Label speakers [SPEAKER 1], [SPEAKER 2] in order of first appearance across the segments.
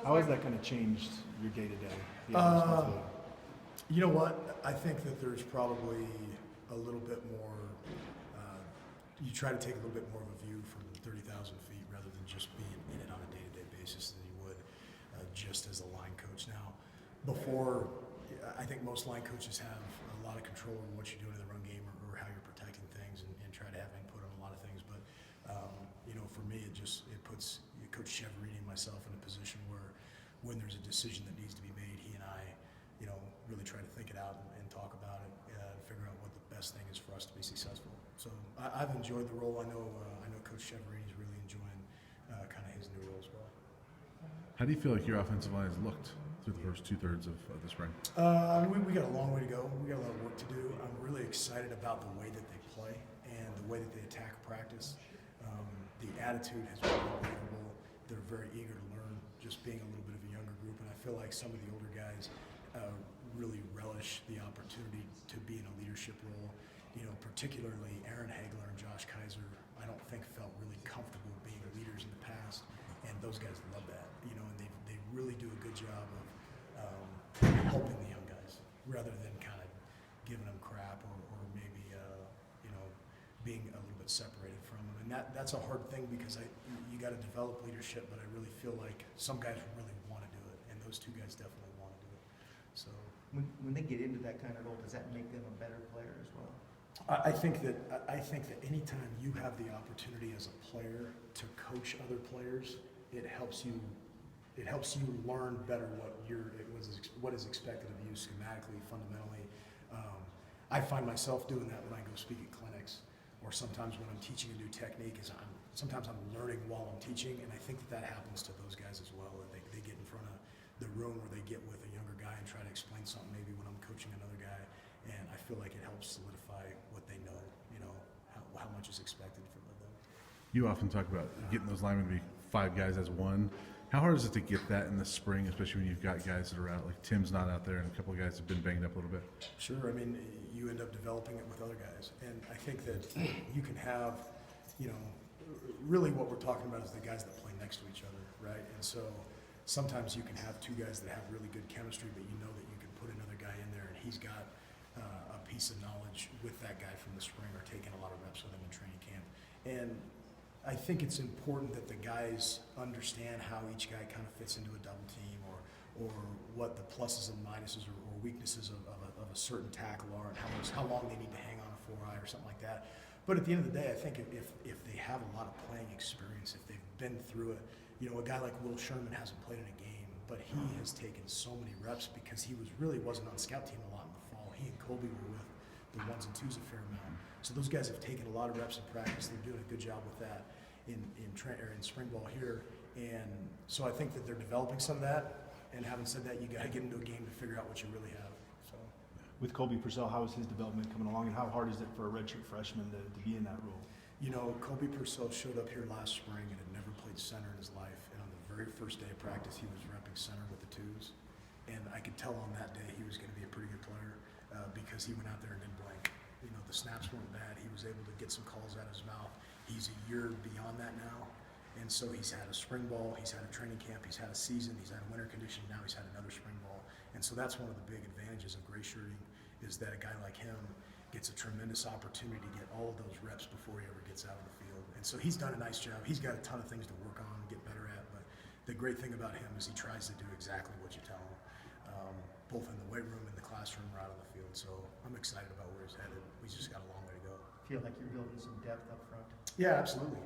[SPEAKER 1] How has that kind of changed your day-to-day?
[SPEAKER 2] You know what? I think that there's probably a little bit more, you try to take a little bit more of a view from 30,000 feet rather than just being in it on a day-to-day basis than you would just as a line coach. Now, before, I think most line coaches have a lot of control over what you're doing in the run game or how you're protecting things and try to have input on a lot of things. But, you know, for me, it puts Coach Cheverini and myself in a position where when there's a decision that needs to be made, he and I, you know, really try to think it out and talk about it and figure out what the best thing is for us to be successful. So I've enjoyed the role. I know Coach Cheverini is really enjoying kind of his new role as well.
[SPEAKER 3] How do you feel like your offensive line has looked through the first 2/3 of the spring?
[SPEAKER 2] We got a long way to go. We got a lot of work to do. I'm really excited about the way that they play and the way that they attack practice. The attitude has been unbelievable. They're very eager to learn, just being a little bit of a younger group. And I feel like some of the older guys really relish the opportunity to be in a leadership role. You know, particularly Aaron Hagler and Josh Kaiser, I don't think felt really comfortable being leaders in the past. And those guys love that, you know, and they really do a good job of helping the young guys rather than kind of giving them crap or maybe, you know, being a little bit separated from them. And that's a hard thing because you got to develop leadership, but I really feel like some guys really want to do it, and those two guys definitely want to do it. So
[SPEAKER 4] when they get into that kind of role, does that make them a better player as well?
[SPEAKER 2] I think that anytime you have the opportunity as a player to coach other players, it helps you learn better what is expected of you schematically, fundamentally. I find myself doing that when I go speak at clinics, or sometimes when I'm teaching a new technique. Sometimes I'm learning while I'm teaching, and I think that happens to those guys as well. They get in front of the room where they get with a younger guy and try to explain something maybe when I'm coaching another guy, and I feel like it helps solidify what they know, you know, how much is expected from them.
[SPEAKER 3] You often talk about getting those linemen to be 5 guys as one. How hard is it to get that in the spring, especially when you've got guys that are out, like Tim's not out there and a couple of guys have been banged up a little bit?
[SPEAKER 2] Sure. I mean, you end up developing it with other guys. And I think that you can have, you know, really what we're talking about is the guys that play next to each other, right? And so sometimes you can have 2 guys that have really good chemistry, but you know that you can put another guy in there and he's got a piece of knowledge with that guy from the spring or taking a lot of reps with him in training camp. And I think it's important that the guys understand how each guy kind of fits into a double team or what the pluses and minuses or weaknesses of a certain tackle are and how long they need to hang on a 4-eye or something like that. But at the end of the day, I think if they have a lot of playing experience, if they've been through it, you know, a guy like Will Sherman hasn't played in a game, but he has taken so many reps because he wasn't on scout team a lot in the fall. He and Colby were with the 1s and 2s a fair amount. So those guys have taken a lot of reps in practice. They're doing a good job with that in spring ball here. And so I think that they're developing some of that. And having said that, you got to get into a game to figure out what you really have. So,
[SPEAKER 1] With Colby Purcell, how is his development coming along, and how hard is it for a redshirt freshman to be in that role?
[SPEAKER 2] you know, Colby Purcell showed up here last spring and had never played center in his life. And on the very first day of practice, he was repping center with the 2s. And I could tell on that day he was going to be a pretty good player because he went out there and didn't blink. You know, the snaps weren't bad. He was able to get some calls out of his mouth. He's a year beyond that now. And so he's had a spring ball, he's had a training camp, he's had a season, he's had a winter condition, now he's had another spring ball. And so that's one of the big advantages of gray shirting is that a guy like him gets a tremendous opportunity to get all of those reps before he ever gets out of the field. And so he's done a nice job. He's got a ton of things to work on and get better at, but the great thing about him is he tries to do exactly what you tell him, both in the weight room, in the classroom, or out on the field. So I'm excited about where he's headed. We've just got a long way to go.
[SPEAKER 4] Feel like you're building some depth up front.
[SPEAKER 2] Yeah, absolutely.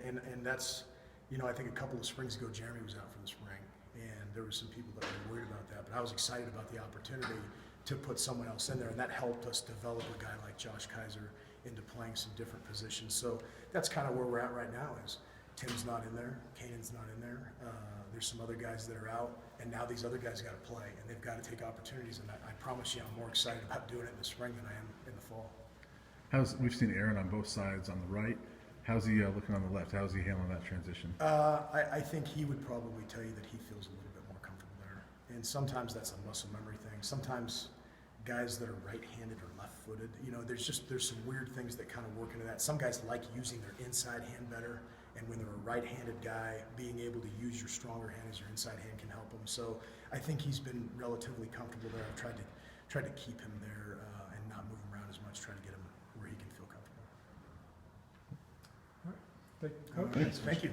[SPEAKER 2] And that's, you know, I think a couple of springs ago, Jeremy was out for the spring, and there were some people that were worried about that, but I was excited about the opportunity to put someone else in there, and that helped us develop a guy like Josh Kaiser into playing some different positions. So that's kind of where we're at right now is Tim's not in there, Kanan's not in there, there's some other guys that are out, and now these other guys got to play, and they've got to take opportunities, and I promise you I'm more excited about doing it in the spring than I am in the fall.
[SPEAKER 3] We've seen Aaron on both sides on the right. How's he looking on the left? How's he handling that transition?
[SPEAKER 2] I think he would probably tell you that he feels a little bit more comfortable there. And sometimes that's a muscle memory thing. Sometimes guys that are right-handed or left-footed, you know, there's some weird things that kind of work into that. Some guys like using their inside hand better, And when they're a right-handed guy, being able to use your stronger hand as your inside hand can help him. So I think he's been relatively comfortable there. I've tried to keep him there and not move him around as much, try to get him where he can feel comfortable.
[SPEAKER 5] Thank you.
[SPEAKER 2] Thank you.